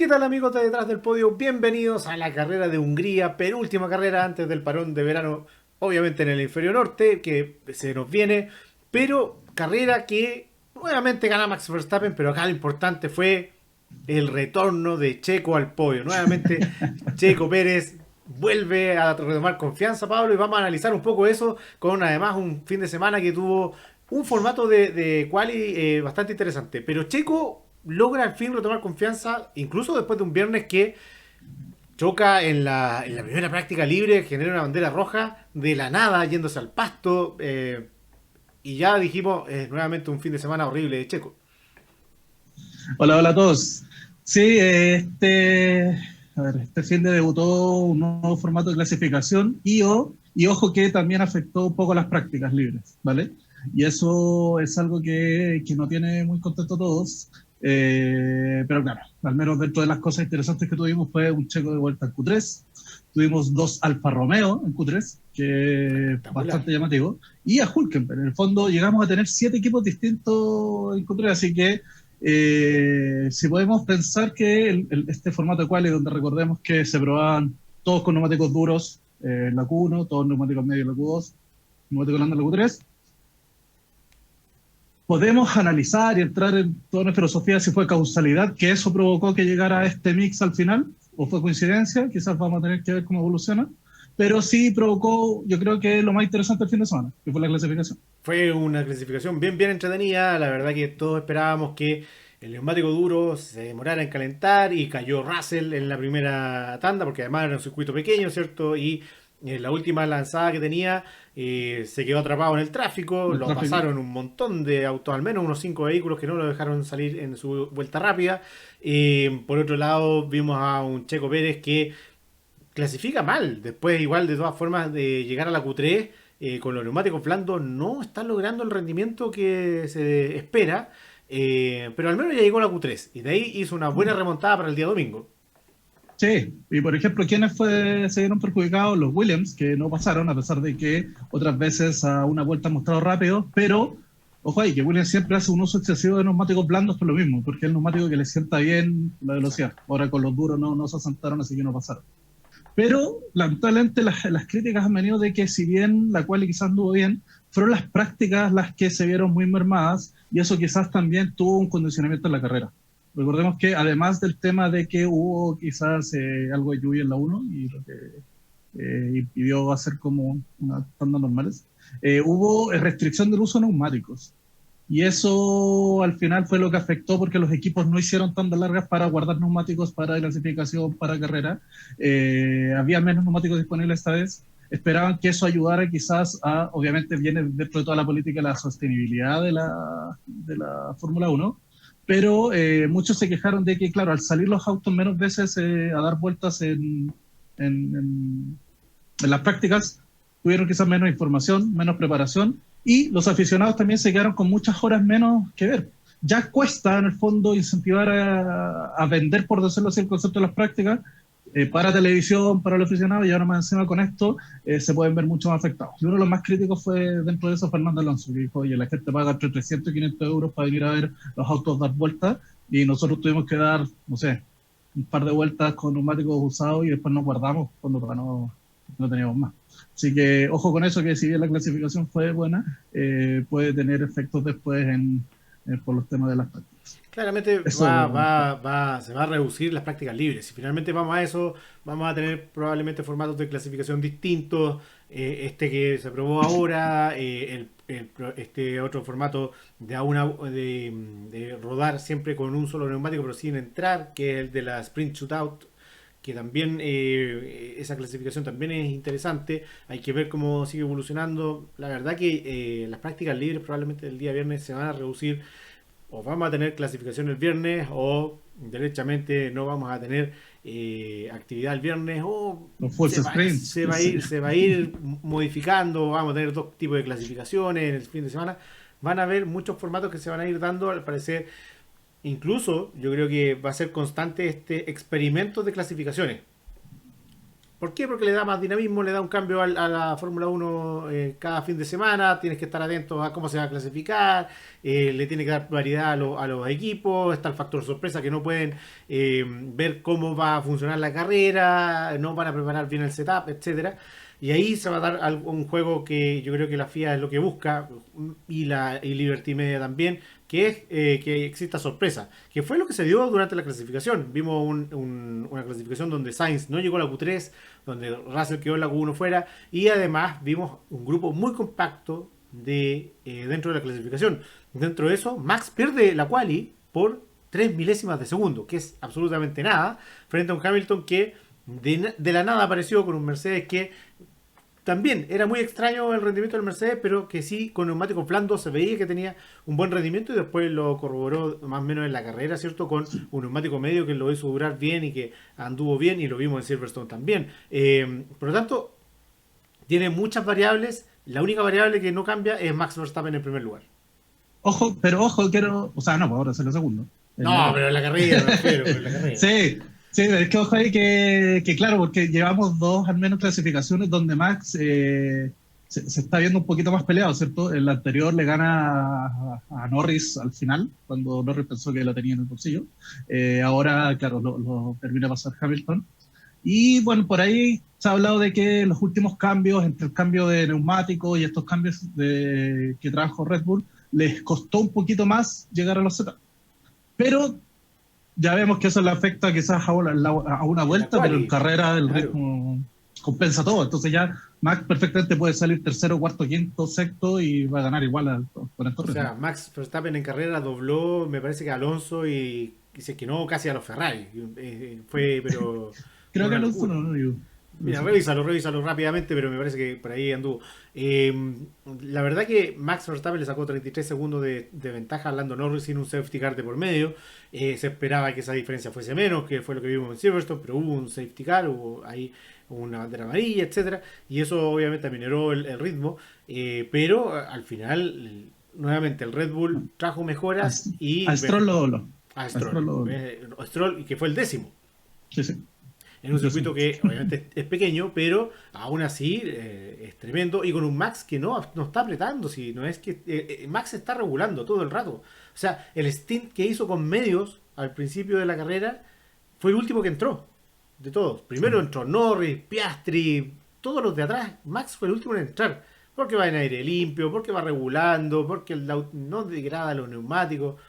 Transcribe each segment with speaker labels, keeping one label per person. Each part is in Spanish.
Speaker 1: ¿Qué tal amigos de Detrás del Podio? Bienvenidos a la carrera de Hungría, penúltima carrera antes del parón de verano, obviamente en el hemisferio norte, que se nos viene, pero carrera que nuevamente gana Max Verstappen, pero acá lo importante fue el retorno de Checo al podio. Nuevamente Checo Pérez vuelve a retomar confianza, Pablo, y vamos a analizar un poco eso con además un fin de semana que tuvo un formato de quali bastante interesante. Pero Checo logra al fin retomar confianza, incluso después de un viernes que choca en la primera práctica libre, genera una bandera roja de la nada, yéndose al pasto, y ya dijimos, nuevamente un fin de semana horrible de Checo.
Speaker 2: Hola, hola a todos. Sí, este fin de debutó un nuevo formato de clasificación y ojo que también afectó un poco las prácticas libres, ¿vale? Y eso es algo que no tiene muy contento a todos, pero claro, al menos dentro de las cosas interesantes que tuvimos fue un Checo de vuelta en Q3, tuvimos dos Alfa Romeo en Q3, que es
Speaker 1: Espectacular.
Speaker 2: bastante llamativo, y a Hulkenberg. En el fondo llegamos a tener 7 equipos distintos en Q3, así que si podemos pensar que este formato de quali, donde recordemos que se probaban todos con neumáticos duros en la Q1, todos neumáticos medios en la Q2, neumáticos blandos en la Q3, podemos analizar y entrar en toda una filosofía si fue causalidad que eso provocó que llegara a este mix al final, o fue coincidencia, quizás vamos a tener que ver cómo evoluciona, pero sí provocó, yo creo que lo más interesante el fin de semana, que fue la clasificación.
Speaker 1: Fue una clasificación bien entretenida. La verdad que todos esperábamos que el neumático duro se demorara en calentar y cayó Russell en la primera tanda, porque además era un circuito pequeño, ¿cierto? Y en la última lanzada que tenía se quedó atrapado en el tráfico,
Speaker 2: El
Speaker 1: lo
Speaker 2: tráfico.
Speaker 1: pasaron un montón de autos, al menos unos 5 vehículos que no lo dejaron salir en su vuelta rápida. Por otro lado, vimos a un Checo Pérez que clasifica mal. Después, igual, de todas formas, de llegar a la Q3 con los neumáticos blandos, no está logrando el rendimiento que se espera. Pero al menos ya llegó a la Q3 y de ahí hizo una buena remontada para el día domingo.
Speaker 2: Sí, y por ejemplo, se vieron perjudicados? Los Williams, que no pasaron, a pesar de que otras veces a una vuelta han mostrado rápido, pero ojo ahí, que Williams siempre hace un uso excesivo de neumáticos blandos por lo mismo, porque es el neumático que le sienta bien la velocidad.
Speaker 1: Exacto.
Speaker 2: Ahora con los duros no se asentaron, así que no pasaron. Pero lamentablemente las críticas han venido de que si bien la cual quizás anduvo bien, fueron las prácticas las que se vieron muy mermadas y eso quizás también tuvo un condicionamiento en la carrera. Recordemos que además del tema de que hubo quizás algo de lluvia en la uno y lo que impidió hacer como unas tandas normales, hubo restricción del uso de neumáticos. Y eso al final fue lo que afectó porque los equipos no hicieron tandas largas para guardar neumáticos para clasificación, para carrera. Había menos neumáticos disponibles esta vez. Esperaban que eso ayudara quizás a, obviamente viene dentro de toda la política la sostenibilidad de la Fórmula Uno, pero muchos se quejaron de que, claro, al salir los autos menos veces a dar vueltas en, en, en las prácticas, tuvieron quizás menos información, menos preparación, y los aficionados también se quedaron con muchas horas menos que ver. Ya cuesta, en el fondo, incentivar a vender, por decirlo así, el concepto de las prácticas para televisión, para el aficionado, y ahora más encima con esto se pueden ver mucho más afectados. Y uno de los más críticos fue, dentro de eso, Fernando Alonso, que dijo, oye, la gente paga entre 300 y 500 euros para venir a ver los autos dar vueltas, y nosotros tuvimos que dar, no sé, un par de vueltas con neumáticos usados y después nos guardamos cuando no teníamos más. Así que ojo con eso, que si bien la clasificación fue buena, puede tener efectos después por los temas de las prácticas.
Speaker 1: Claramente
Speaker 2: Eso,
Speaker 1: se va a reducir las prácticas libres. Si finalmente vamos a eso, vamos a tener probablemente formatos de clasificación distintos. Este que se probó ahora, este otro formato de rodar siempre con un solo neumático pero sin entrar, que es el de la Sprint Shootout, que también esa clasificación también es interesante. Hay que ver cómo sigue evolucionando. La verdad que las prácticas libres probablemente el día viernes se van a reducir, o vamos a tener clasificación el viernes o derechamente no vamos a tener actividad el viernes, o
Speaker 2: los full sprints, qué sé yo.
Speaker 1: se va a ir modificando. Vamos a tener dos tipos de clasificaciones en el fin de semana. Van a haber muchos formatos que se van a ir dando, al parecer. Incluso yo creo que va a ser constante este experimento de clasificaciones. ¿Por qué? Porque le da más dinamismo, le da un cambio a la Fórmula 1 cada fin de semana, tienes que estar atento a cómo se va a clasificar, le tiene que dar variedad a los equipos, está el factor sorpresa que no pueden ver cómo va a funcionar la carrera, no van a preparar bien el setup, etcétera. Y ahí se va a dar un juego que yo creo que la FIA es lo que busca, y Liberty Media también, que es que exista sorpresa, que fue lo que se dio durante la clasificación. Vimos una clasificación donde Sainz no llegó a la Q3, donde Russell quedó en la Q1 fuera, y además vimos un grupo muy compacto dentro de la clasificación. Dentro de eso, Max pierde la quali por 3 milésimas de segundo, que es absolutamente nada, frente a un Hamilton que de la nada apareció con un Mercedes que también era muy extraño el rendimiento del Mercedes, pero que sí, con neumáticos blandos se veía que tenía un buen rendimiento, y después lo corroboró más o menos en la carrera, ¿cierto? Con un neumático medio que lo hizo durar bien y que anduvo bien, y lo vimos en Silverstone también. Por lo tanto, tiene muchas variables. La única variable que no cambia es Max Verstappen en primer lugar.
Speaker 2: Ojo, quiero, o sea, no, pues ahora es el segundo.
Speaker 1: No, pero en la carrera, me refiero, en la carrera.
Speaker 2: Sí, sí, es que ojo ahí que claro, porque llevamos dos al menos clasificaciones donde Max se está viendo un poquito más peleado, ¿cierto? El anterior le gana a Norris al final, cuando Norris pensó que lo tenía en el bolsillo. Ahora, claro, lo termina de pasar Hamilton. Y bueno, por ahí se ha hablado de que los últimos cambios, entre el cambio de neumáticos y estos cambios que trajo Red Bull, les costó un poquito más llegar a los setups. Pero ya vemos que eso le afecta quizás a una vuelta, pero en carrera el ritmo compensa todo. Entonces ya Max perfectamente puede salir tercero, cuarto, quinto, sexto y va a ganar igual con estos ritmos.
Speaker 1: O sea, Max Verstappen en carrera dobló, me parece que a Alonso, y se quedó casi a los Ferrari. Fue, pero...
Speaker 2: Creo que Alonso no digo.
Speaker 1: Mira, revísalo rápidamente, pero me parece que por ahí anduvo. La verdad que Max Verstappen le sacó 33 segundos de ventaja a Lando Norris sin un safety car de por medio. Se esperaba que esa diferencia fuese menos, que fue lo que vimos en Silverstone, pero hubo un safety car, hubo ahí una bandera amarilla, etcétera, y eso obviamente aminoró el ritmo, pero al final, nuevamente, el Red Bull trajo mejoras y...
Speaker 2: A Stroll lo dobló.
Speaker 1: A Stroll, y que fue el 10º.
Speaker 2: Sí, sí.
Speaker 1: En un circuito que obviamente es pequeño, pero aún así es tremendo. Y con un Max que no está apretando. Si no es que Max está regulando todo el rato. O sea, el stint que hizo con medios al principio de la carrera fue el último que entró. De todos. Primero entró Norris, Piastri, todos los de atrás. Max fue el último en entrar. Porque va en aire limpio, porque va regulando, porque no degrada los neumáticos.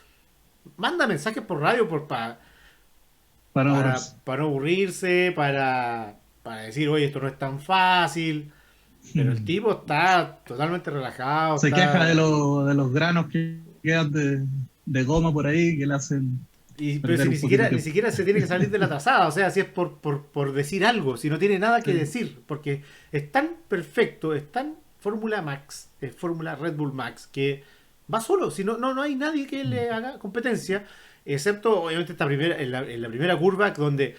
Speaker 1: Manda mensajes por radio para no aburrirse, para decir, oye, esto no es tan fácil. Pero el tipo está totalmente relajado.
Speaker 2: Se queja de los granos que quedan de goma por ahí, que le hacen...
Speaker 1: Pero si ni siquiera se tiene que salir de la trazada, o sea, si es por decir algo, si no tiene nada que decir, porque es tan perfecto, es tan Fórmula Max, es Fórmula Red Bull Max, que va solo, si no hay nadie que le haga competencia. Excepto, obviamente, en la primera curva, donde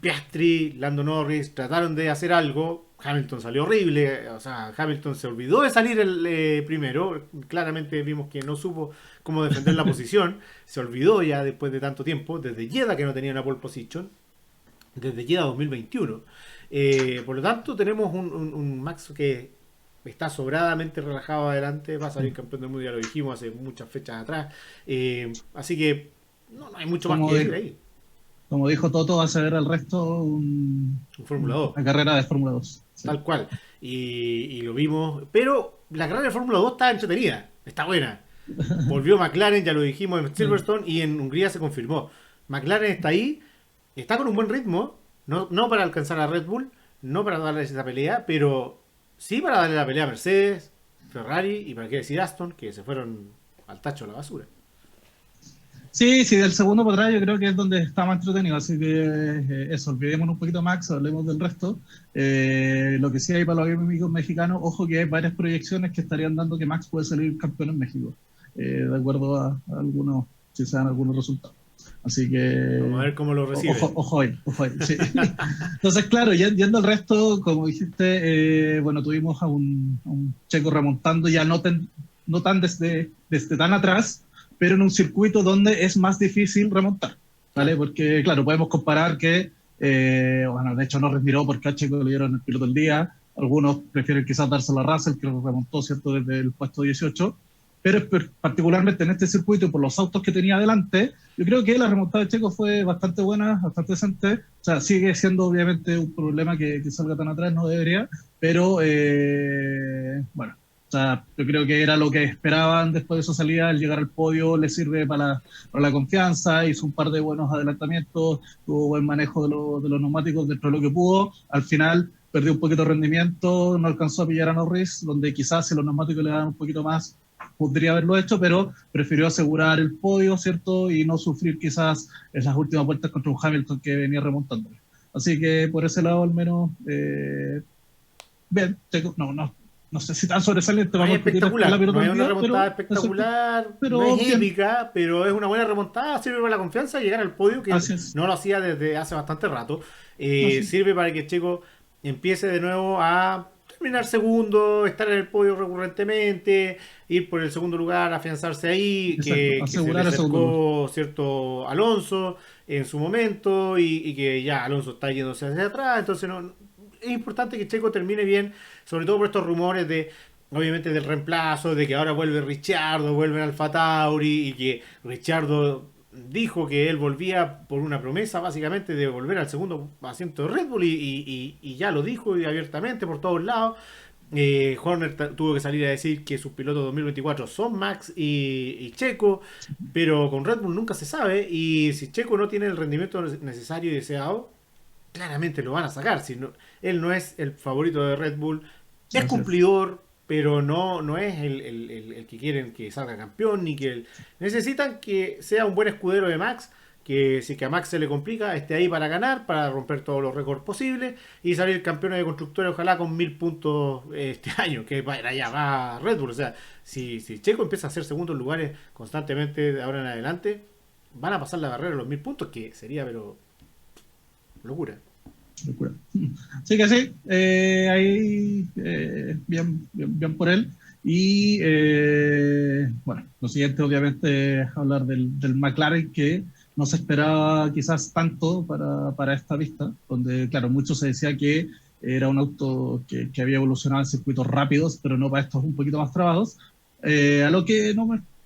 Speaker 1: Piastri, Lando Norris trataron de hacer algo. Hamilton salió horrible. O sea, Hamilton se olvidó de salir el primero. Claramente vimos que no supo cómo defender la posición. Se olvidó ya después de tanto tiempo. Desde Jeddah que no tenía una pole position. Desde Jeddah 2021. Por lo tanto, tenemos un Max que está sobradamente relajado adelante, va a salir campeón del mundo, ya lo dijimos hace muchas fechas atrás, así que no hay mucho más que decir ahí.
Speaker 2: Como dijo Toto, va a ser el resto un
Speaker 1: Fórmula 2.
Speaker 2: Una carrera de Fórmula 2.
Speaker 1: Sí. Tal cual, y lo vimos, pero la carrera de Fórmula 2 está entretenida, está buena. Volvió McLaren, ya lo dijimos en Silverstone, y en Hungría se confirmó. McLaren está ahí, está con un buen ritmo, no para alcanzar a Red Bull, no para darle esa pelea, pero sí para darle la pelea a Mercedes, Ferrari y para qué decir Aston, que se fueron al tacho a la basura.
Speaker 2: Sí, del segundo para atrás yo creo que es donde está más entretenido, así que eso, olvidémonos un poquito Max, hablemos del resto. Lo que sí hay para los amigos mexicanos, ojo que hay varias proyecciones que estarían dando que Max puede salir campeón en México, de acuerdo a algunos, si se dan algunos resultados. Así que...
Speaker 1: Vamos a ver cómo lo recibe.
Speaker 2: Ojo ahí, sí. Entonces, claro, yendo al resto, como dijiste, bueno, tuvimos a un Checo remontando ya no tan desde tan atrás, pero en un circuito donde es más difícil remontar, ¿vale? Porque, claro, podemos comparar que Bueno, de hecho no respiró porque a Checo le dieron el piloto del día. Algunos prefieren quizás dárselo a Russell, que lo remontó, ¿cierto?, desde el puesto 18. Pero particularmente en este circuito y por los autos que tenía adelante, yo creo que la remontada de Checo fue bastante buena, bastante decente. O sea, sigue siendo obviamente un problema que salga tan atrás, no debería, pero bueno, o sea, yo creo que era lo que esperaban después de su salida. El llegar al podio le sirve para la confianza, hizo un par de buenos adelantamientos, tuvo buen manejo de los neumáticos dentro de lo que pudo. Al final perdió un poquito de rendimiento, no alcanzó a pillar a Norris, donde quizás si los neumáticos le daban un poquito más podría haberlo hecho, pero prefirió asegurar el podio, ¿cierto? Y no sufrir quizás en las últimas vueltas contra un Hamilton que venía remontando. Así que por ese lado al menos, bien, no sé si tan sobresaliente,
Speaker 1: No es
Speaker 2: vamos a discutir
Speaker 1: espectacular,
Speaker 2: la
Speaker 1: no es una
Speaker 2: día,
Speaker 1: remontada espectacular,
Speaker 2: pero
Speaker 1: no es
Speaker 2: bien,
Speaker 1: épica, pero es una buena remontada, sirve para la confianza y llegar al podio, que
Speaker 2: así es,
Speaker 1: no lo hacía desde hace bastante rato.
Speaker 2: así,
Speaker 1: Sirve para que Checo empiece de nuevo a terminar segundo, estar en el podio recurrentemente, ir por el segundo lugar, afianzarse ahí,
Speaker 2: exacto,
Speaker 1: que se le
Speaker 2: asegurar el segundo lugar.
Speaker 1: acercó cierto Alonso en su momento y que ya Alonso está yéndose hacia atrás, entonces no, es importante que Checo termine bien, sobre todo por estos rumores de, obviamente, del reemplazo, de que ahora vuelve Ricciardo, vuelve Alfa Tauri y que Ricciardo dijo que él volvía por una promesa básicamente de volver al segundo asiento de Red Bull y ya lo dijo y abiertamente por todos lados. Horner tuvo que salir a decir que sus pilotos 2024 son Max y Checo, pero con Red Bull nunca se sabe y si Checo no tiene el rendimiento necesario y deseado, claramente lo van a sacar. Si no, él no es el favorito de Red Bull, es
Speaker 2: Así es.
Speaker 1: cumplidor, pero no es el que quieren que salga campeón, ni que necesitan que sea un buen escudero de Max, que si que a Max se le complica, esté ahí para ganar, para romper todos los récords posibles y salir campeón de constructores, ojalá con 1000 puntos este año, que para allá va Red Bull. O sea, si Checo empieza a hacer segundos lugares constantemente de ahora en adelante, van a pasar la barrera de los 1000 puntos, que sería, pero locura.
Speaker 2: Locura. Así que sí, ahí bien, bien, bien por él. Y bueno, lo siguiente obviamente es hablar del McLaren, que no se esperaba quizás tanto para esta pista, donde claro, mucho se decía que era un auto que había evolucionado en circuitos rápidos, pero no para estos un poquito más trabados. A lo que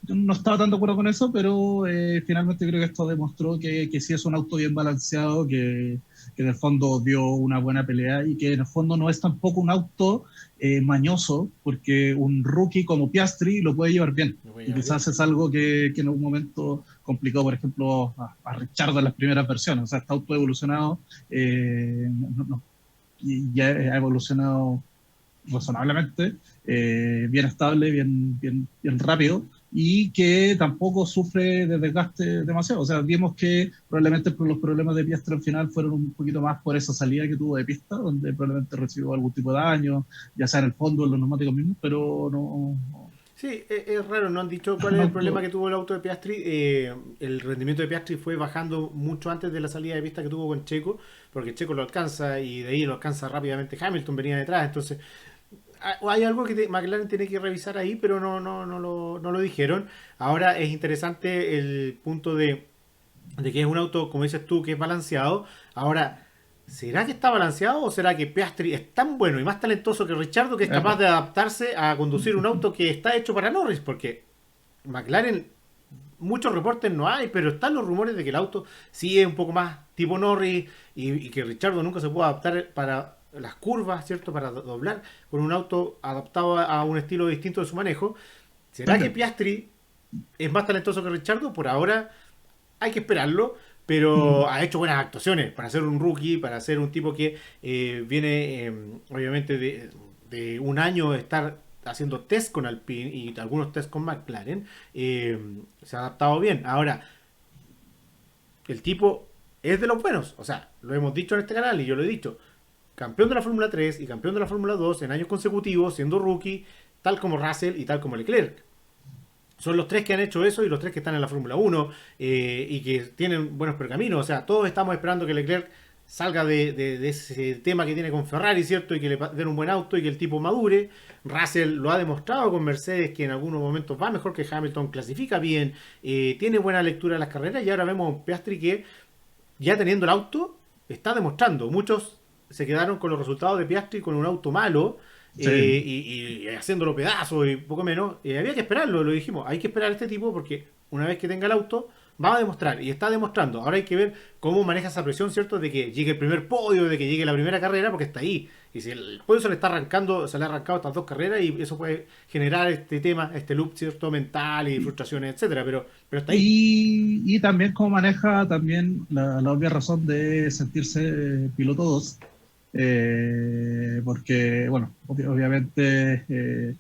Speaker 2: yo no estaba tan de acuerdo con eso, pero finalmente creo que esto demostró que sí es un auto bien balanceado, que en el fondo dio una buena pelea y que en el fondo no es tampoco un auto mañoso, porque un rookie como Piastri lo puede llevar bien.
Speaker 1: Me voy a
Speaker 2: Y
Speaker 1: llevar bien.
Speaker 2: quizás es algo que en un momento complicó, por ejemplo, a Richard en las primeras versiones. O sea, este auto ha evolucionado y ya ha evolucionado razonablemente, bien estable, bien rápido, y que tampoco sufre de desgaste demasiado. O sea, vimos que probablemente por los problemas de Piastri al final fueron un poquito más por esa salida que tuvo de pista, donde probablemente recibió algún tipo de daño, ya sea en el fondo, en los neumáticos mismos, pero
Speaker 1: Sí, es raro, no han dicho cuál
Speaker 2: un
Speaker 1: es el problema
Speaker 2: auto,
Speaker 1: que tuvo el auto de Piastri. El rendimiento de Piastri fue bajando mucho antes de la salida de pista que tuvo con Checo, porque Checo lo alcanza y de ahí lo alcanza rápidamente Hamilton, venía detrás. Entonces, hay algo que McLaren tiene que revisar ahí, pero no lo dijeron. Ahora es interesante el punto de que es un auto, como dices tú, que es balanceado. Ahora, ¿será que está balanceado o será que Piastri es tan bueno y más talentoso que Richardo que es capaz de adaptarse a conducir un auto que está hecho para Norris? Porque McLaren, muchos reportes no hay, pero están los rumores de que el auto sí es un poco más tipo Norris y que Richardo nunca se puede adaptar para las curvas, ¿cierto? Para doblar con un auto adaptado a un estilo distinto de su manejo. ¿Será que
Speaker 2: también.
Speaker 1: Piastri es más talentoso que Richardo? Por ahora hay que esperarlo, pero ha hecho buenas actuaciones para ser un rookie, para ser un tipo que viene obviamente un año de estar haciendo test con Alpine y algunos test con McLaren. Se ha adaptado bien. Ahora, el tipo es de los buenos, o sea, lo hemos dicho en este canal y yo lo he dicho. Campeón de la Fórmula 3 y campeón de la Fórmula 2 en años consecutivos, siendo rookie, tal como Russell y tal como Leclerc. Son los tres que han hecho eso y los tres que están en la Fórmula 1 y que tienen buenos pergaminos. O sea, todos estamos esperando que Leclerc salga de ese tema que tiene con Ferrari, ¿cierto? Y que le den un buen auto y que el tipo madure. Russell lo ha demostrado con Mercedes, que en algunos momentos va mejor que Hamilton, clasifica bien, tiene buena lectura de las carreras y ahora vemos a Piastri que ya teniendo el auto está demostrando. Muchos se quedaron con los resultados de Piastri con un auto malo,
Speaker 2: Sí.
Speaker 1: y haciéndolo pedazos y poco menos. Había que esperarlo, lo dijimos. Hay que esperar a este tipo porque una vez que tenga el auto va a demostrar y está demostrando. Ahora hay que ver cómo maneja esa presión, ¿cierto? De que llegue el primer podio, de que llegue la primera carrera, porque está ahí. Y si el podio se le está arrancando, se le ha arrancado estas dos carreras y eso puede generar este tema, este loop, ¿cierto? Mental y frustraciones, etcétera. Pero está ahí.
Speaker 2: Y también cómo maneja también la obvia razón de sentirse piloto 2, porque, bueno, obviamente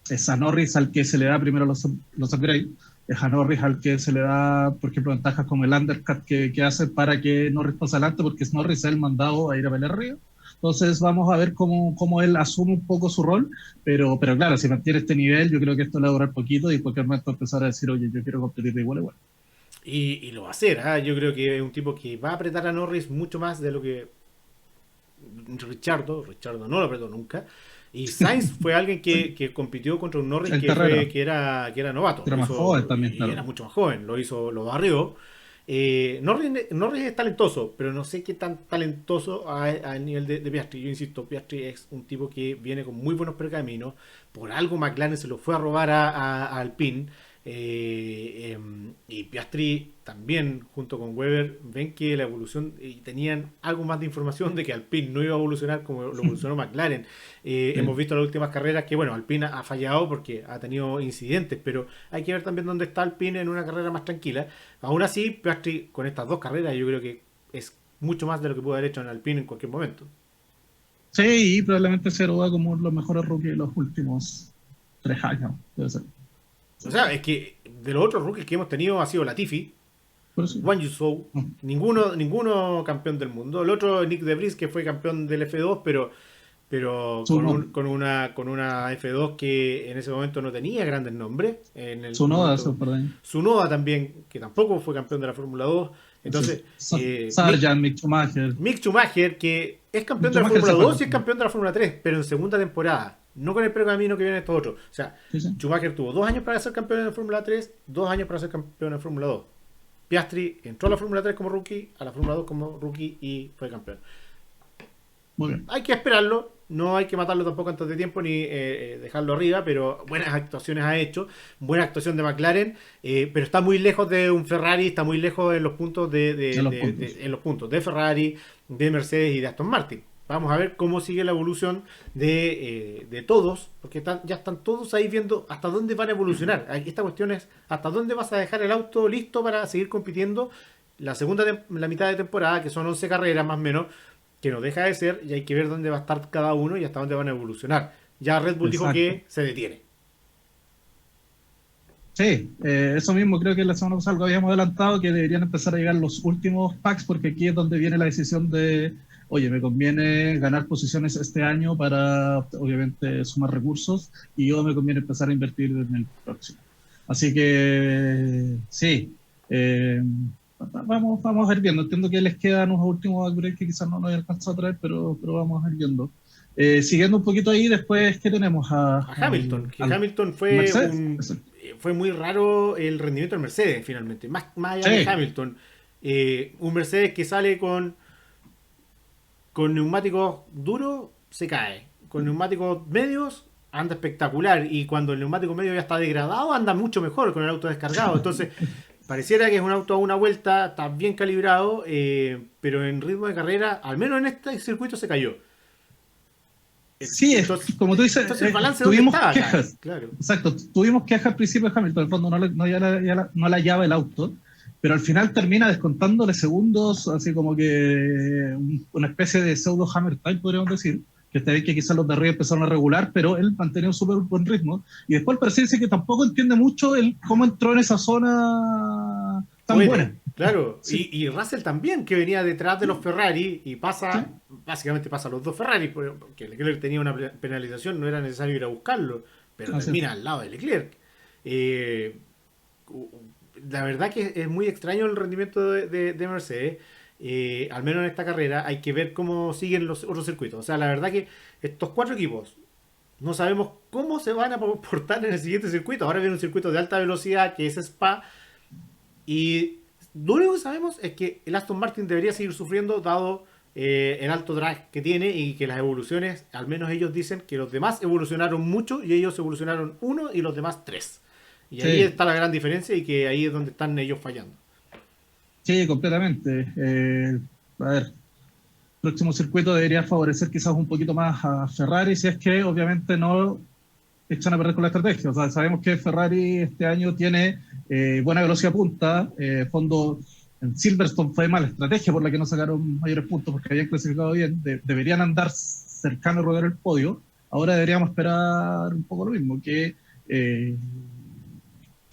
Speaker 2: es a Norris al que se le da primero los upgrades, es a Norris al que se le da, por ejemplo, ventajas como el undercut que hace para que Norris pase adelante, porque es Norris el mandado a ir a pelear arriba. Entonces vamos a ver cómo él asume un poco su rol, pero claro, si mantiene este nivel, yo creo que esto le va a durar poquito y en cualquier momento empezar a decir, oye, yo quiero competir de igual a igual.
Speaker 1: Y lo va a hacer, ¿ah? Yo creo que es un tipo que va a apretar a Norris mucho más de lo que Richardo no lo apretó nunca. Y Sainz fue alguien que compitió contra un Norris
Speaker 2: En carrera,
Speaker 1: que era novato.
Speaker 2: era
Speaker 1: Lo
Speaker 2: más joven
Speaker 1: hizo,
Speaker 2: también,
Speaker 1: y
Speaker 2: claro.
Speaker 1: era mucho más joven. Lo barrió. Norris es talentoso, pero no sé qué tan talentoso a nivel de Piastri. Yo insisto, Piastri es un tipo que viene con muy buenos pergaminos. Por algo McLaren se lo fue a robar a Alpine. Y Piastri también, junto con Weber, ven que la evolución, y tenían algo más de información de que Alpine no iba a evolucionar como lo evolucionó McLaren.
Speaker 2: Sí,
Speaker 1: Hemos visto en las últimas carreras que, bueno, Alpine ha fallado porque ha tenido incidentes, pero hay que ver también dónde está Alpine en una carrera más tranquila. Aún así, Piastri con estas dos carreras yo creo que es mucho más de lo que pudo haber hecho en Alpine en cualquier momento.
Speaker 2: sí, y probablemente se eroga como los mejores rookies de los últimos 3 años, debe ser.
Speaker 1: O sea, es que de los otros rookies que hemos tenido ha sido Latifi,
Speaker 2: Por eso.
Speaker 1: Wang Yuzhou,
Speaker 2: No.
Speaker 1: ninguno campeón del mundo. El otro, Nick De Vries, que fue campeón del F2, pero
Speaker 2: Tsunoda,
Speaker 1: con una F2 que en ese momento no tenía grandes nombres. En el
Speaker 2: Tsunoda hace
Speaker 1: momento
Speaker 2: un par de años.
Speaker 1: Tsunoda también, que tampoco fue campeón de la Fórmula 2.
Speaker 2: Así es.
Speaker 1: Entonces,
Speaker 2: Sargent, Mick Schumacher.
Speaker 1: Mick Schumacher, que es
Speaker 2: Mick
Speaker 1: campeón de la
Speaker 2: Schumacher
Speaker 1: Fórmula
Speaker 2: se fue
Speaker 1: 2 y es
Speaker 2: también.
Speaker 1: campeón de la Fórmula 3, pero en segunda temporada. No con el pergamino que viene estos otros. O sea,
Speaker 2: Sí, sí.
Speaker 1: Schumacher tuvo 2 años para ser campeón en la Fórmula 3, 2 años para ser campeón en la Fórmula 2. Piastri entró a la Fórmula 3 como rookie, a la Fórmula 2 como rookie y fue campeón.
Speaker 2: Muy bien.
Speaker 1: Hay que esperarlo, no hay que matarlo tampoco antes de tiempo ni dejarlo arriba, pero buenas actuaciones ha hecho, buena actuación de McLaren, pero está muy lejos de un Ferrari, está muy lejos en los puntos
Speaker 2: En los puntos.
Speaker 1: en los puntos de Ferrari, de Mercedes y de Aston Martin. Vamos a ver cómo sigue la evolución de todos, porque ya están todos ahí viendo hasta dónde van a evolucionar. Esta cuestión es hasta dónde vas a dejar el auto listo para seguir compitiendo la mitad de temporada, que son 11 carreras más o menos, que no deja de ser, y hay que ver dónde va a estar cada uno y hasta dónde van a evolucionar. Ya Red Bull dijo
Speaker 2: Exacto.
Speaker 1: que se detiene.
Speaker 2: Sí, eso mismo creo que la semana pasada algo habíamos adelantado, que deberían empezar a llegar los últimos packs, porque aquí es donde viene la decisión de, oye, me conviene ganar posiciones este año para, obviamente, sumar recursos, y yo me conviene empezar a invertir en el próximo. Así que, sí, vamos a ir viendo. Entiendo que les quedan unos últimos upgrades que quizás no he alcanzado a traer, pero vamos a ir viendo. Siguiendo un poquito ahí, después, ¿qué tenemos?
Speaker 1: A Hamilton, que
Speaker 2: Al
Speaker 1: Hamilton
Speaker 2: Mercedes.
Speaker 1: fue muy raro el rendimiento del Mercedes finalmente, más allá de
Speaker 2: Sí,
Speaker 1: Hamilton. Un Mercedes que sale con neumáticos duros, se cae. Con neumáticos medios, anda espectacular. Y cuando el neumático medio ya está degradado, anda mucho mejor con el auto descargado. Entonces, pareciera que es un auto a una vuelta, está bien calibrado, pero en ritmo de carrera, al menos en este circuito, se cayó.
Speaker 2: sí, como tú dices,
Speaker 1: Entonces el balance, ¿dónde
Speaker 2: tuvimos
Speaker 1: está acá?
Speaker 2: quejas.
Speaker 1: Claro.
Speaker 2: Exacto, tuvimos quejas al principio de Hamilton, en el fondo no la hallaba el auto, pero al final termina descontándole segundos, así como que una especie de pseudo hammer time, podríamos decir, que está bien que quizás los de arriba empezaron a regular, pero él mantenía un súper buen ritmo, y después parece que tampoco entiende mucho el cómo entró en esa zona tan buena.
Speaker 1: Puede, claro.
Speaker 2: Sí,
Speaker 1: Y Russell también, que venía detrás de los Ferrari y
Speaker 2: sí,
Speaker 1: básicamente pasa a los dos Ferrari, porque Leclerc tenía una penalización, no era necesario ir a buscarlo, pero
Speaker 2: así es.
Speaker 1: termina al lado de Leclerc. Eh, la verdad que es muy extraño el rendimiento de Mercedes. Al menos en esta carrera hay que ver cómo siguen los otros circuitos. O sea, la verdad que estos cuatro equipos no sabemos cómo se van a portar en el siguiente circuito. Ahora viene un circuito de alta velocidad que es Spa y lo único que sabemos es que el Aston Martin debería seguir sufriendo dado el alto drag que tiene y que las evoluciones, al menos ellos dicen que los demás evolucionaron mucho y ellos evolucionaron uno y los demás tres. Y ahí
Speaker 2: Sí,
Speaker 1: está la gran diferencia y que ahí es donde están ellos fallando.
Speaker 2: sí, completamente. A ver, el próximo circuito debería favorecer quizás un poquito más a Ferrari si es que obviamente no echan a perder con la estrategia. O sea, sabemos que Ferrari este año tiene buena velocidad punta, fondo en Silverstone fue mala estrategia por la que no sacaron mayores puntos porque habían clasificado bien, deberían andar cercano a rodear el podio. Ahora deberíamos esperar un poco lo mismo, que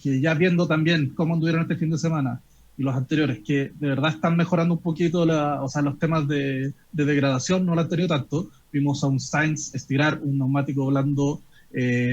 Speaker 2: ya viendo también cómo anduvieron este fin de semana y los anteriores, que de verdad están mejorando un poquito o sea, los temas de degradación, no lo han tenido tanto. Vimos a un Sainz estirar un neumático blando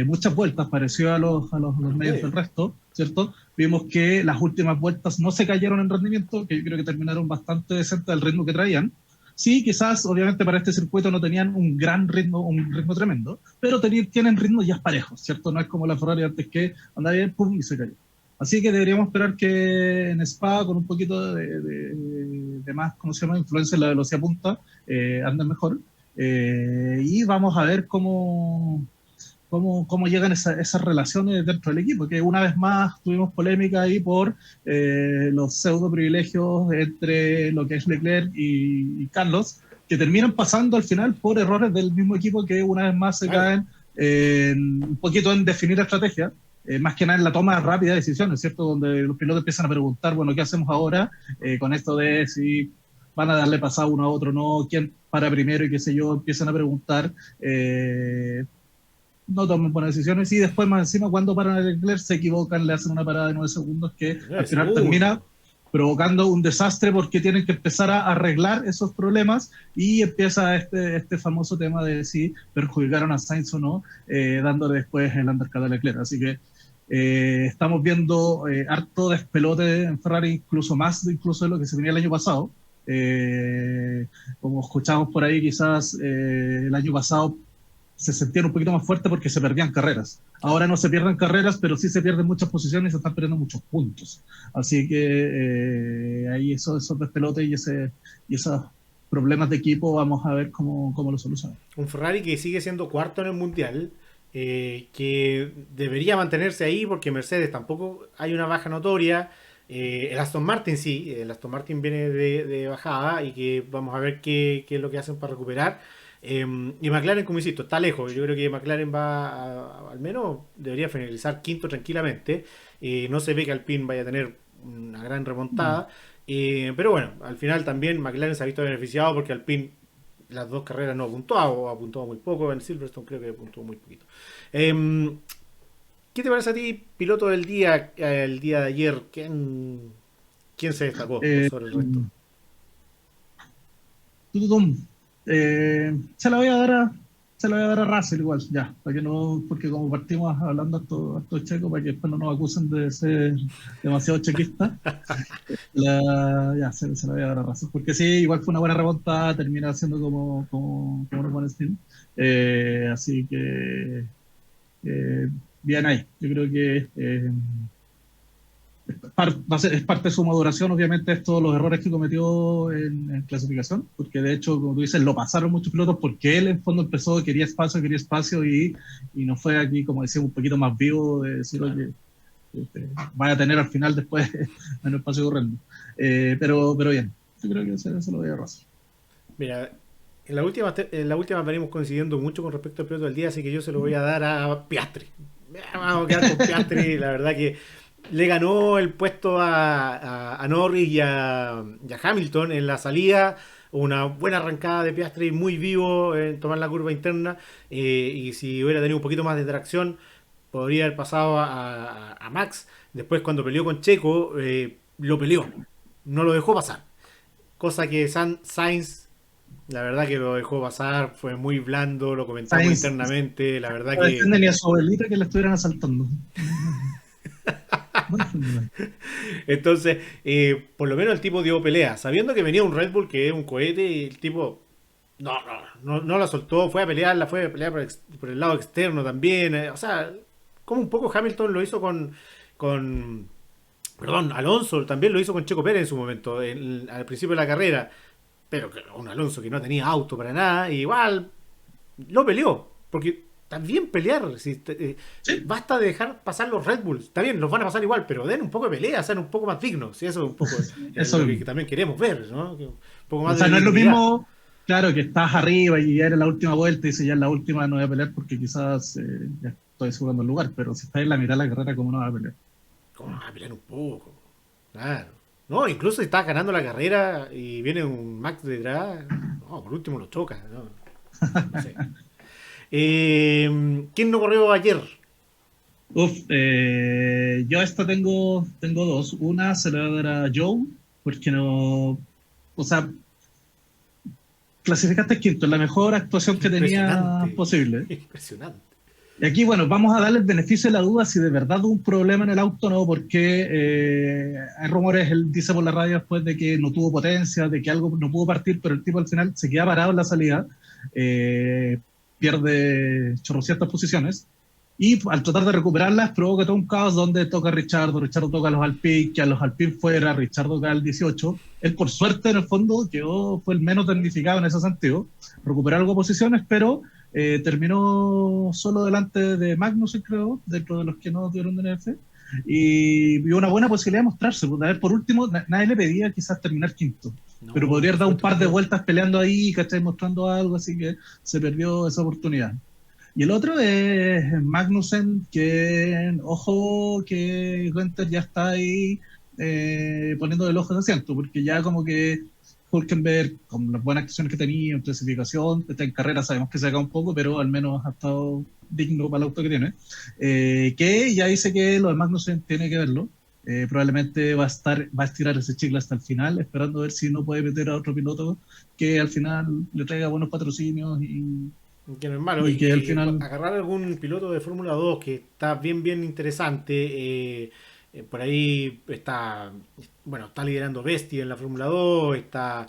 Speaker 2: muchas vueltas, parecido a los medios del resto, ¿cierto? Vimos que las últimas vueltas no se cayeron en rendimiento, que yo creo que terminaron bastante decentes del ritmo que traían. Sí, quizás, obviamente, para este circuito no tenían un ritmo tremendo, pero tienen ritmos ya parejos, ¿cierto? No es como la Ferrari antes que andaba bien, pum, y se cayó. Así que deberíamos esperar que en Spa, con un poquito de más, ¿cómo se llama?, influencia en la velocidad punta, anden mejor. Y vamos a ver cómo llegan esas relaciones dentro del equipo, que una vez más tuvimos polémica ahí por los pseudo privilegios entre lo que es Leclerc y Carlos, que terminan pasando al final por errores del mismo equipo que una vez más se
Speaker 1: Claro.
Speaker 2: caen un poquito en definir la estrategia, más que nada en la toma rápida de decisiones, ¿cierto? Donde los pilotos empiezan a preguntar, bueno, ¿qué hacemos ahora con esto de si van a darle pasado uno a otro, no, quién para primero y qué sé yo, empiezan a preguntar, no tomen buenas decisiones y después más encima cuando paran a Leclerc se equivocan, le hacen una parada de 9 segundos que al
Speaker 1: 9
Speaker 2: final
Speaker 1: segundos.
Speaker 2: termina provocando un desastre porque tienen que empezar a arreglar esos problemas y empieza este famoso tema de si perjudicaron a Sainz o no, dándole después el undercut a Leclerc. Así que estamos viendo harto despelote en Ferrari, incluso de lo que se tenía el año pasado. Como escuchamos por ahí, quizás el año pasado se sentían un poquito más fuertes porque se perdían carreras.
Speaker 1: Claro.
Speaker 2: Ahora no se pierden carreras, pero sí se pierden muchas posiciones y se están perdiendo muchos puntos. Así que ahí esos despelotes y esos problemas de equipo vamos a ver cómo lo solucionan.
Speaker 1: Un Ferrari que sigue siendo cuarto en el mundial, que debería mantenerse ahí porque Mercedes tampoco hay una baja notoria. El Aston Martin sí, el Aston Martin viene de bajada y que vamos a ver qué es lo que hacen para recuperar. Y McLaren, como insisto, está lejos. Yo creo que McLaren al menos debería finalizar quinto tranquilamente. No se ve que Alpine vaya a tener una gran
Speaker 2: No.
Speaker 1: remontada. Pero bueno, al final también McLaren se ha visto beneficiado porque Alpine las dos carreras no apuntó o apuntó muy poco. En Silverstone creo que apuntó muy poquito. ¿Qué te parece a ti, piloto del día, el día de ayer? ¿Quién se destacó por
Speaker 2: Eh,
Speaker 1: sobre el resto?
Speaker 2: Tututum. Se la voy a dar a Russell igual, ya, para que no, porque como partimos hablando a estos checos, para que después no nos acusen de ser demasiado chequistas, ya se la voy a dar a Russell, porque sí, igual fue una buena remontada, termina siendo como un buen spin, así que bien ahí, yo creo que es parte de su maduración, obviamente, es todos los errores que cometió en clasificación, porque de hecho, como tú dices, lo pasaron muchos pilotos porque él en fondo empezó, quería espacio y no fue aquí, como decíamos, un poquito más vivo de decir,
Speaker 1: Claro.
Speaker 2: oye, vaya a tener al final después menos espacio corriendo. Pero bien, yo creo que se lo voy a Russell.
Speaker 1: Mira, en la última venimos coincidiendo mucho con respecto al piloto del día, así que yo se lo voy a dar a Piastri. Vamos a quedar con Piastri, la verdad que le ganó el puesto a Norris y a Hamilton en la salida. Una buena arrancada de Piastri, muy vivo en tomar la curva interna. Y si hubiera tenido un poquito más de tracción, podría haber pasado a Max. Después, cuando peleó con Checo, lo peleó, no lo dejó pasar. Cosa que Sainz, la verdad que lo dejó pasar, fue muy blando, lo comentamos
Speaker 2: Sainz
Speaker 1: internamente, la verdad
Speaker 2: no
Speaker 1: que...
Speaker 2: defiende ni a su abuelita que la estuvieran asaltando. No defiende.
Speaker 1: Entonces, por lo menos el tipo dio pelea, sabiendo que venía un Red Bull que es un cohete y el tipo no la soltó, fue a pelear por el lado externo también, o sea, como un poco Hamilton lo hizo con Perdón, Alonso también lo hizo con Checo Pérez en su momento, al principio de la carrera. Pero un Alonso que no tenía auto para nada, igual lo peleó. Porque también pelear, si
Speaker 2: Sí,
Speaker 1: basta de dejar pasar los Red Bulls. Está bien, los van a pasar igual, pero den un poco de pelea, sean un poco más dignos. Si eso es un poco
Speaker 2: eso
Speaker 1: lo que
Speaker 2: mismo.
Speaker 1: también queremos ver, ¿no? Un poco
Speaker 2: O
Speaker 1: más
Speaker 2: sea,
Speaker 1: de
Speaker 2: no es lo
Speaker 1: dignidad.
Speaker 2: mismo, claro, que estás arriba y ya era la última vuelta y dices ya en la última no voy a pelear porque quizás ya estoy asegurando el lugar, pero si estás en la mitad de la carrera, ¿cómo no vas a pelear?
Speaker 1: Como a pelear un poco. Claro. No, incluso si estás ganando la carrera y viene un Max detrás, no, por último lo choca, ¿no? No sé. ¿Quién no corrió ayer?
Speaker 2: Uf, yo esta tengo dos. Una se la voy a dar a Joe, porque no, o sea, clasificaste quinto, la mejor actuación que tenía
Speaker 1: Impresionante.
Speaker 2: posible.
Speaker 1: Impresionante.
Speaker 2: Y aquí, bueno, vamos a darle el beneficio de la duda si de verdad hubo un problema en el auto o no, porque hay rumores, él dice por la radio después de que no tuvo potencia, de que algo no pudo partir, pero el tipo al final se queda parado en la salida, eh, pierde chorrocientas posiciones, y al tratar de recuperarlas provoca todo un caos donde toca a Richardo toca a los Alpine, que a los Alpine fuera, Richardo cae al 18. Él por suerte en el fondo quedó, fue el menos damnificado en ese sentido, recuperar algo de posiciones, pero terminó solo delante de Magnussen, creo, dentro de los que no tuvieron DNF, y vio una buena posibilidad de mostrarse. Pues, a ver, por último, nadie le pedía quizás terminar quinto, pero
Speaker 1: No,
Speaker 2: podría
Speaker 1: por
Speaker 2: haber dado un
Speaker 1: supuesto que
Speaker 2: par de
Speaker 1: no.
Speaker 2: vueltas peleando ahí, ¿cachai? Mostrando algo, así que se perdió esa oportunidad. Y el otro es Magnussen, que ojo que Günther ya está ahí poniendo el ojo de asiento, porque ya como que Hulkenberg, con las buenas acciones que tenía en clasificación, está en carrera, sabemos que se saca un poco, pero al menos ha estado digno para el auto que tiene. Que ya dice que lo de Magnussen tiene que verlo. Probablemente va a estirar ese chicle hasta el final, esperando a ver si no puede meter a otro piloto que al final le traiga buenos patrocinios
Speaker 1: Que no es malo.
Speaker 2: y que al
Speaker 1: Y
Speaker 2: final
Speaker 1: agarrar algún piloto de Fórmula 2 que está bien, bien interesante. Por ahí está, bueno, está liderando Bestia en la Fórmula 2. Está,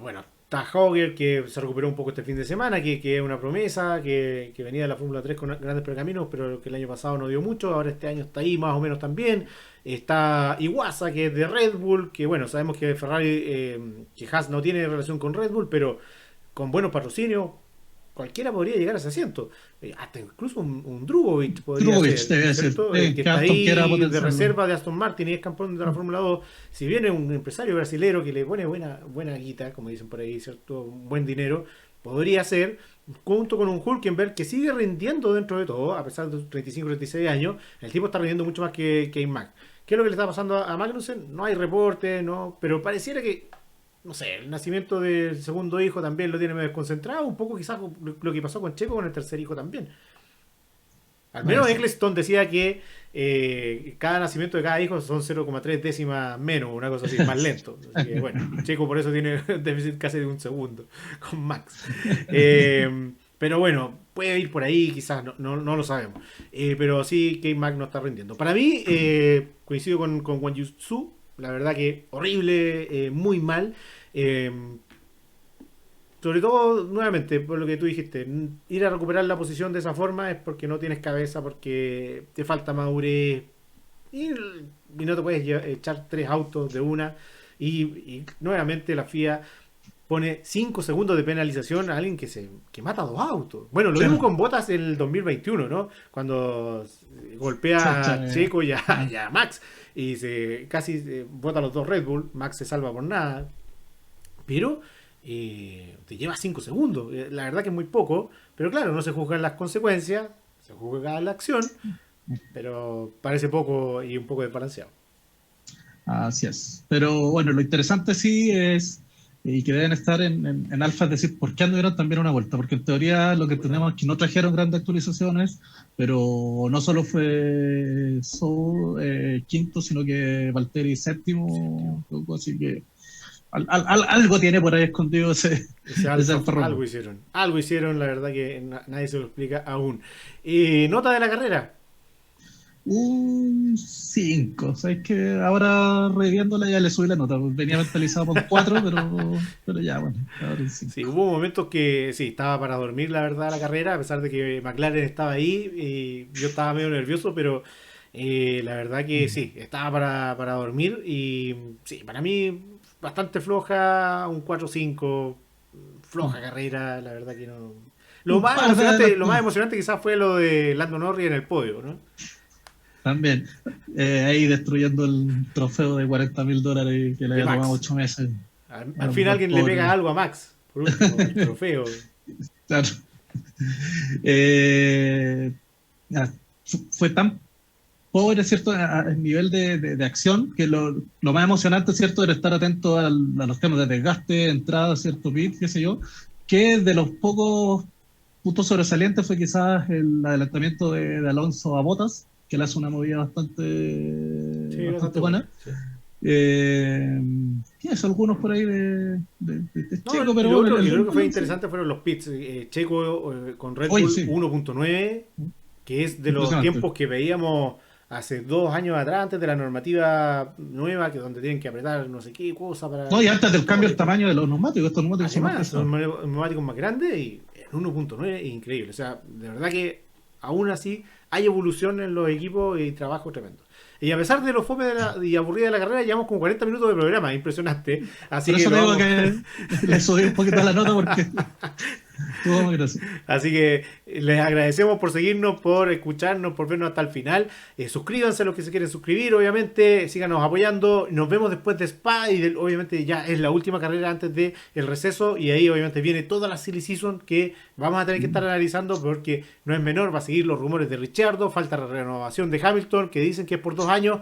Speaker 1: bueno, está Hogger que se recuperó un poco este fin de semana, que es una promesa, que venía de la Fórmula 3 con grandes pergaminos, pero que el año pasado no dio mucho. Ahora este año está ahí más o menos también. Está Iwasa, que es de Red Bull, que bueno, sabemos que Ferrari, que Haas no tiene relación con Red Bull, pero con buenos patrocinios, cualquiera podría llegar a ese asiento. Hasta incluso un Drugovic podría
Speaker 2: Drugovich
Speaker 1: ser,
Speaker 2: debe ser,
Speaker 1: ¿cierto? Que
Speaker 2: que
Speaker 1: está
Speaker 2: Aston quiera
Speaker 1: ahí de
Speaker 2: potenciarlo.
Speaker 1: reserva de Aston Martin y es campeón de la Fórmula 2. Si viene un empresario brasilero que le pone buena guita, como dicen por ahí, ¿cierto? Buen dinero, podría ser, junto con un Hulkenberg que sigue rindiendo dentro de todo, a pesar de sus 35-36 años, el tipo está rindiendo mucho más que Mac. ¿Qué es lo que le está pasando a Magnussen? No hay reporte, no, pero pareciera que no sé, el nacimiento del segundo hijo también lo tiene medio desconcentrado, un poco quizás lo que pasó con Checo con el tercer hijo también. Al
Speaker 2: Puede
Speaker 1: menos
Speaker 2: ser.
Speaker 1: Eccleston decía que cada nacimiento de cada hijo son 0,3 décimas menos, una cosa así, más lento. Así que bueno, Checo por eso tiene déficit casi de un segundo con Max. Pero bueno, puede ir por ahí, quizás, no lo sabemos. Pero sí, que Max no está rindiendo. Para mí, coincido con Wang Yusu, la verdad que horrible, muy mal. Eh, Sobre todo, nuevamente, por lo que tú dijiste, ir a recuperar la posición de esa forma es porque no tienes cabeza, porque te falta madurez y no te puedes echar tres autos de una. Y nuevamente la FIA pone 5 segundos de penalización a alguien que mata dos autos. Bueno, lo vimos
Speaker 2: Claro.
Speaker 1: con Botas en el 2021, ¿no? Cuando
Speaker 2: Se
Speaker 1: golpea
Speaker 2: echa,
Speaker 1: a Checo
Speaker 2: ah,
Speaker 1: y a Max y se casi bota a los dos Red Bull. Max se salva por nada. Pero te lleva 5 segundos. La verdad que es muy poco. Pero claro, no se juzgan las consecuencias, se juzga la acción. Pero parece poco y un poco desbalanceado.
Speaker 2: así es. Pero bueno, lo interesante sí es, y que deben estar en alfa, es decir, ¿por qué anduvieron también una vuelta? Porque en teoría lo que
Speaker 1: ¿Verdad?
Speaker 2: tenemos es que no trajeron grandes actualizaciones, pero no solo fue quinto, sino que Valtteri
Speaker 1: Séptimo.
Speaker 2: séptimo, así que algo tiene por ahí escondido
Speaker 1: Ese
Speaker 2: ese
Speaker 1: Alfa,
Speaker 2: Alfa
Speaker 1: algo
Speaker 2: Romeo.
Speaker 1: hicieron. Algo hicieron, la verdad que nadie se lo explica aún. Nota de la carrera.
Speaker 2: Un 5. Sabes que ahora reviéndola ya le subí la nota. Venía mentalizado por un 4, pero ya, bueno, ahora un
Speaker 1: Sí,
Speaker 2: 5.
Speaker 1: hubo momentos que sí, estaba para dormir, la verdad, la carrera, a pesar de que McLaren estaba ahí y yo estaba medio nervioso, pero La verdad que sí, estaba para dormir y sí, para mí bastante floja, un 4-5, floja carrera, la verdad que no.
Speaker 2: Un par de
Speaker 1: Lo más
Speaker 2: adelantos
Speaker 1: emocionante quizás fue lo de Lando Norris en el podio, ¿no?
Speaker 2: también. Ahí destruyendo el trofeo de $40.000 que le
Speaker 1: De
Speaker 2: había tomado
Speaker 1: Max.
Speaker 2: 8 meses
Speaker 1: Al fin
Speaker 2: al
Speaker 1: alguien le pega
Speaker 2: pobre.
Speaker 1: algo a Max, por último, el trofeo.
Speaker 2: Claro. Eh, ah, Fue tan pobre, ¿cierto? El nivel de acción, que lo más emocionante, ¿cierto? Era estar atento a los temas de desgaste, entrada, ¿cierto? Pit, qué sé yo, que de los pocos puntos sobresalientes fue quizás el adelantamiento de Alonso a Bottas, que le hace una movida
Speaker 1: Sí,
Speaker 2: bastante
Speaker 1: bastante buena.
Speaker 2: buena.
Speaker 1: Sí.
Speaker 2: Tienes algunos por ahí de
Speaker 1: No,
Speaker 2: Checo, pero bueno,
Speaker 1: y lo otro que fue
Speaker 2: balance.
Speaker 1: interesante fueron los pits. Checo con Red
Speaker 2: Hoy
Speaker 1: Bull
Speaker 2: sí,
Speaker 1: 1.9, que es de los
Speaker 2: impresionante.
Speaker 1: tiempos que veíamos hace 2 años atrás, antes de la normativa nueva, que donde tienen que apretar no sé qué cosa para
Speaker 2: No, y antes del cambio del
Speaker 1: victoria.
Speaker 2: tamaño de los neumáticos, estos neumáticos son más
Speaker 1: Además, son
Speaker 2: pesados.
Speaker 1: neumáticos más grandes y en 1.9 es increíble. O sea, de verdad que aún así hay evolución en los equipos y trabajo tremendo. Y a pesar de lo fome y aburrida de la carrera, llevamos como 40 minutos de programa, impresionante. Así
Speaker 2: Por
Speaker 1: que
Speaker 2: eso
Speaker 1: lo
Speaker 2: te digo
Speaker 1: vamos.
Speaker 2: que le subí un poquito la nota porque estuvo muy gracioso.
Speaker 1: Así que les agradecemos por seguirnos, por escucharnos, por vernos hasta el final. Suscríbanse a los que se quieren suscribir, obviamente. Síganos apoyando. Nos vemos después de Spa y obviamente ya es la última carrera antes del receso. Y ahí obviamente viene toda la silly season que vamos a tener que estar analizando porque no es menor. Va a seguir los rumores de Ricciardo. Falta la renovación de Hamilton que dicen que es por 2 años.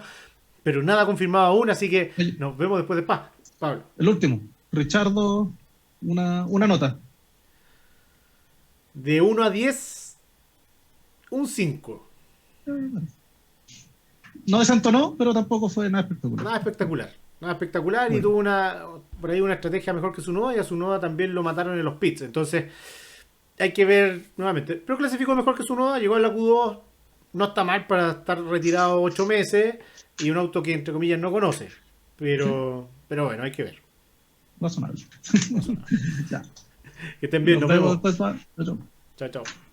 Speaker 1: Pero nada confirmado aún. Así que
Speaker 2: Oye,
Speaker 1: nos vemos después de Spa. Pablo.
Speaker 2: el último, Richardo, una nota.
Speaker 1: De 1 a 10, un 5.
Speaker 2: No desentonó, pero tampoco fue nada espectacular.
Speaker 1: Nada espectacular. Nada espectacular y
Speaker 2: Bueno,
Speaker 1: tuvo por ahí una estrategia mejor que Tsunoda y a Tsunoda también lo mataron en los pits. Entonces hay que ver nuevamente. Pero clasificó mejor que Tsunoda, llegó en la Q2, no está mal para estar retirado 8 meses y un auto que entre comillas no conoce.
Speaker 2: sí,
Speaker 1: Pero bueno, hay que ver.
Speaker 2: razonable.
Speaker 1: No pasa nada.
Speaker 2: Ya.
Speaker 1: Que estén bien,
Speaker 2: Nos
Speaker 1: nos
Speaker 2: vemos
Speaker 1: vemos.
Speaker 2: después. Pa. Chao, chao.
Speaker 1: Chao, chao.